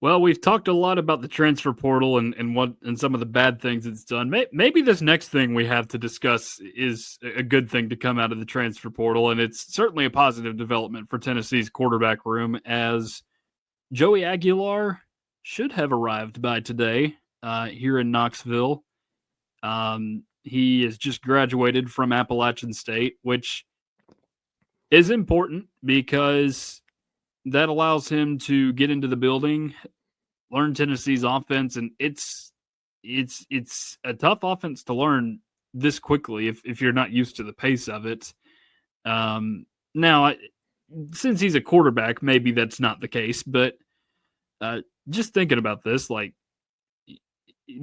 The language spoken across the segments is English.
Well, we've talked a lot about the transfer portal and some of the bad things it's done. Maybe this next thing we have to discuss is a good thing to come out of the transfer portal, and it's certainly a positive development for Tennessee's quarterback room, as Joey Aguilar should have arrived by today here in Knoxville. He has just graduated from Appalachian State, which is important because that allows him to get into the building, learn Tennessee's offense, and it's a tough offense to learn this quickly if you're not used to the pace of it. Now, since he's a quarterback, maybe that's not the case, but just thinking about this, like,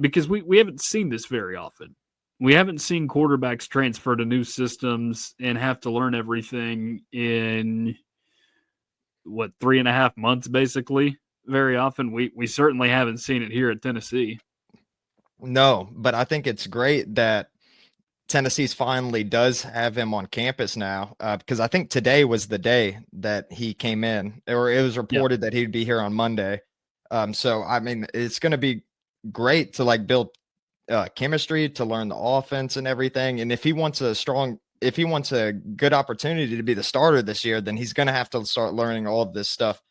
because we haven't seen this very often. We haven't seen quarterbacks transfer to new systems and have to learn everything in what 3.5 months, basically. Very often, we certainly haven't seen it here at Tennessee. No, but I think it's great that Tennessee's finally does have him on campus now, because I think today was the day that he came in, or it was Yeah, reported that he'd be here on Monday. So I mean, it's going to be great to like build chemistry, to learn the offense and everything. And if he wants a good opportunity to be the starter this year, then he's going to have to start learning all of this stuff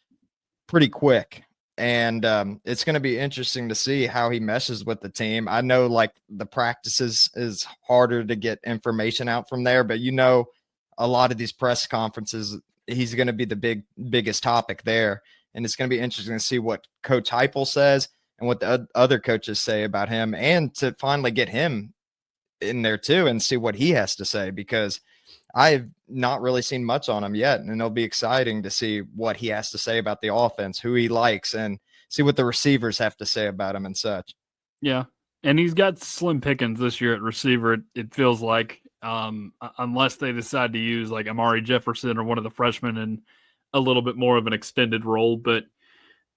pretty quick. And it's going to be interesting to see how he meshes with the team. I know like the practices is harder to get information out from there, but a lot of these press conferences, he's going to be the biggest topic there. And it's going to be interesting to see what Coach Heupel says and what the other coaches say about him, and to finally get him in there too and see what he has to say, because I've not really seen much on him yet, and it'll be exciting to see what he has to say about the offense, who he likes, and see what the receivers have to say about him and such. yeah, and he's got slim pickings this year at receiver. It feels like, unless they decide to use like Amari Jefferson or one of the freshmen in a little bit more of an extended role, but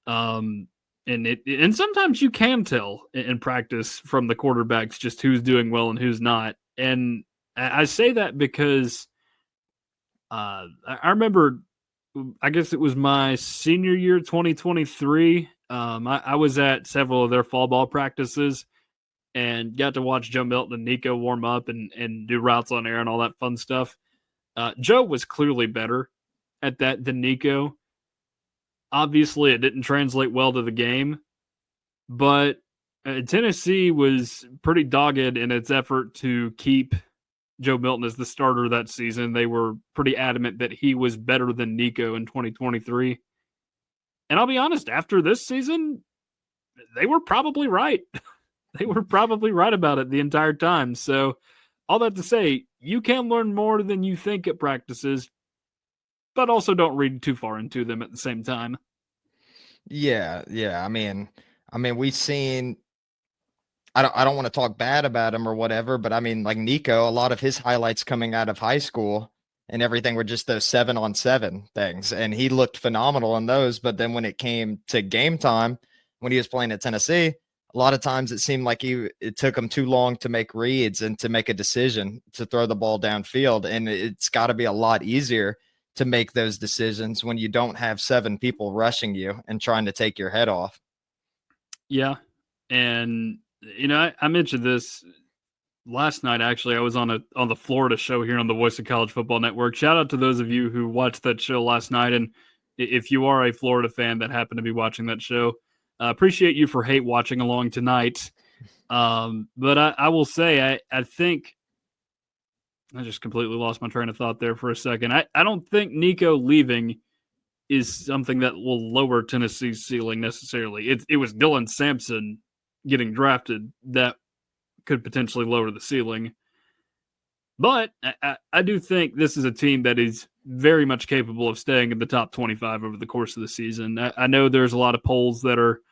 um, and sometimes you can tell in practice from the quarterbacks just who's doing well and who's not. And I say that because I remember, I guess it was my senior year, 2023. I was at several of their fall ball practices and got to watch Joe Milton and Nico warm up and do routes on air and all that fun stuff. Joe was clearly better at that than Nico. Obviously, it didn't translate well to the game, but Tennessee was pretty dogged in its effort to keep Joe Milton as the starter that season. They were pretty adamant that he was better than Nico in 2023. And I'll be honest, after this season, they were probably right. They were probably right about it the entire time. So, all that to say, you can learn more than you think at practices, but also don't read too far into them at the same time. Yeah, yeah. I mean, we've seen. I don't want to talk bad about him or whatever, but I mean, like Nico, a lot of his highlights coming out of high school and everything were just those 7-on-7 things, and he looked phenomenal in those. But then when it came to game time, when he was playing at Tennessee, a lot of times it seemed like it took him too long to make reads and to make a decision to throw the ball downfield. And it's got to be a lot easier to make those decisions when you don't have 7 people rushing you and trying to take your head off. Yeah. And, I mentioned this last night. Actually, I was on the Florida show here on the Voice of College Football Network. Shout out to those of you who watched that show last night, and if you are a Florida fan that happened to be watching that show, appreciate you for hate watching along tonight. But I will say, I think I just completely lost my train of thought there for a second. I don't think Nico leaving is something that will lower Tennessee's ceiling necessarily. It was Dylan Sampson getting drafted that could potentially lower the ceiling. But I do think this is a team that is very much capable of staying in the top 25 over the course of the season. I know there's a lot of polls that are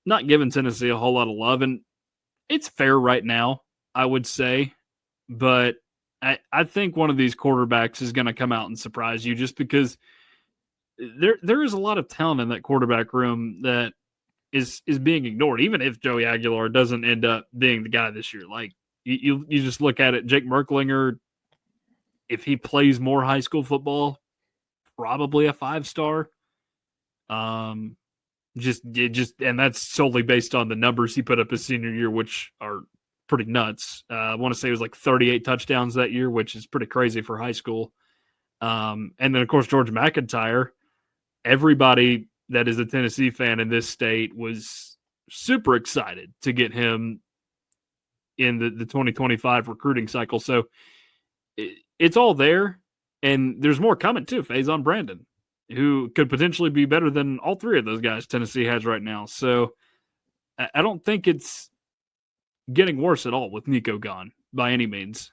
not giving Tennessee a whole lot of love, and it's fair right now, I would say. But I think one of these quarterbacks is going to come out and surprise you, just because there is a lot of talent in that quarterback room that is being ignored, even if Joey Aguilar doesn't end up being the guy this year. Like, you just look at it, Jake Merklinger, if he plays more high school football, probably a 5-star. And that's solely based on the numbers he put up his senior year, which are pretty nuts. I want to say it was like 38 touchdowns that year, which is pretty crazy for high school. And then, of course, George McIntyre. Everybody that is a Tennessee fan in this state was super excited to get him in the 2025 recruiting cycle. So it's all there, and there's more coming too. Faison Brandon, who could potentially be better than all three of those guys Tennessee has right now. So I don't think it's getting worse at all with Nico gone by any means.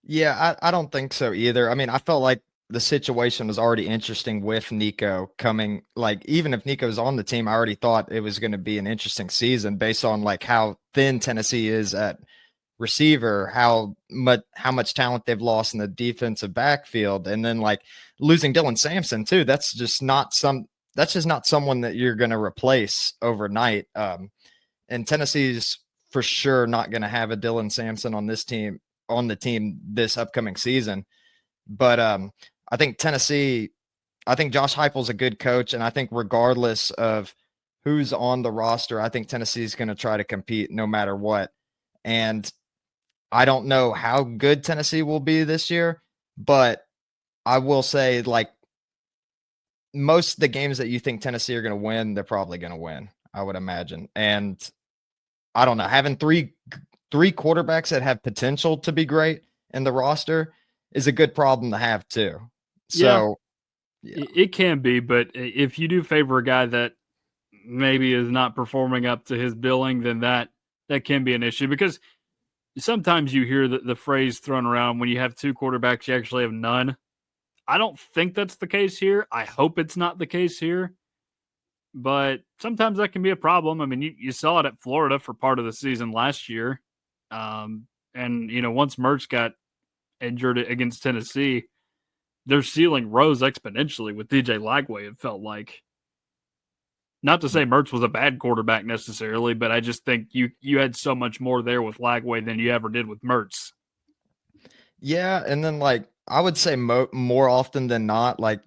Yeah, I don't think so either. I mean, I felt like the situation was already interesting with Nico coming. Like, even if Nico's on the team, I already thought it was going to be an interesting season based on like how thin Tennessee is at receiver, how much talent they've lost in the defensive backfield, and then like losing Dylan Sampson too. That's just not someone that you're going to replace overnight. And Tennessee's for sure not going to have a Dylan Sampson on the team this upcoming season. But I think Josh Heupel's a good coach, and I think regardless of who's on the roster, I think Tennessee's going to try to compete no matter what. And I don't know how good Tennessee will be this year, but I will say, like, most of the games that you think Tennessee are going to win, they're probably going to win, I would imagine. And I don't know, having three quarterbacks that have potential to be great in the roster is a good problem to have too. So yeah. It can be, but if you do favor a guy that maybe is not performing up to his billing, then that can be an issue, because sometimes you hear the phrase thrown around, when you have two quarterbacks, you actually have none. I don't think that's the case here. I hope it's not the case here, but sometimes that can be a problem. I mean, you saw it at Florida for part of the season last year. And, once Mertz got injured against Tennessee, their ceiling rose exponentially with DJ Lagway, it felt like. Not to say Mertz was a bad quarterback necessarily, but I just think you had so much more there with Lagway than you ever did with Mertz. Yeah, and then like I would say more often than not, like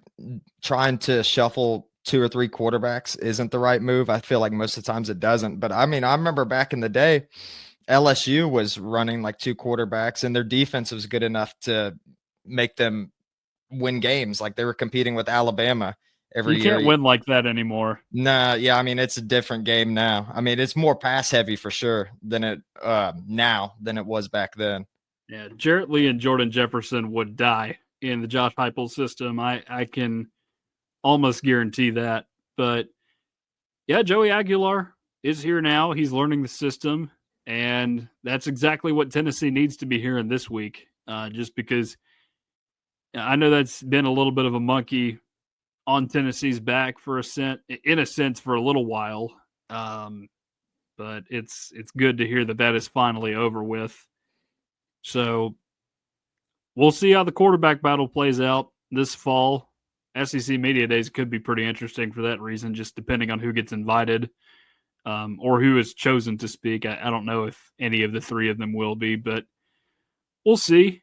trying to shuffle two or three quarterbacks isn't the right move. I feel like most of the times it doesn't. But I mean, I remember back in the day, LSU was running like two quarterbacks, and their defense was good enough to make them win games. Like they were competing with Alabama every You year. can't win like that anymore. Nah, yeah, I mean it's a different game now. I mean it's more pass heavy for sure than it now than it was back then. Yeah, Jarrett Lee and Jordan Jefferson would die in the Josh Heupel system. I can almost guarantee that. But yeah, Joey Aguilar is here now. He's learning the system, and that's exactly what Tennessee needs to be hearing this week. Just because I know that's been a little bit of a monkey on Tennessee's back in a sense, for a little while. But it's good to hear that is finally over with. So we'll see how the quarterback battle plays out this fall. SEC Media Days could be pretty interesting for that reason, just depending on who gets invited or who is chosen to speak. I don't know if any of the three of them will be, but we'll see.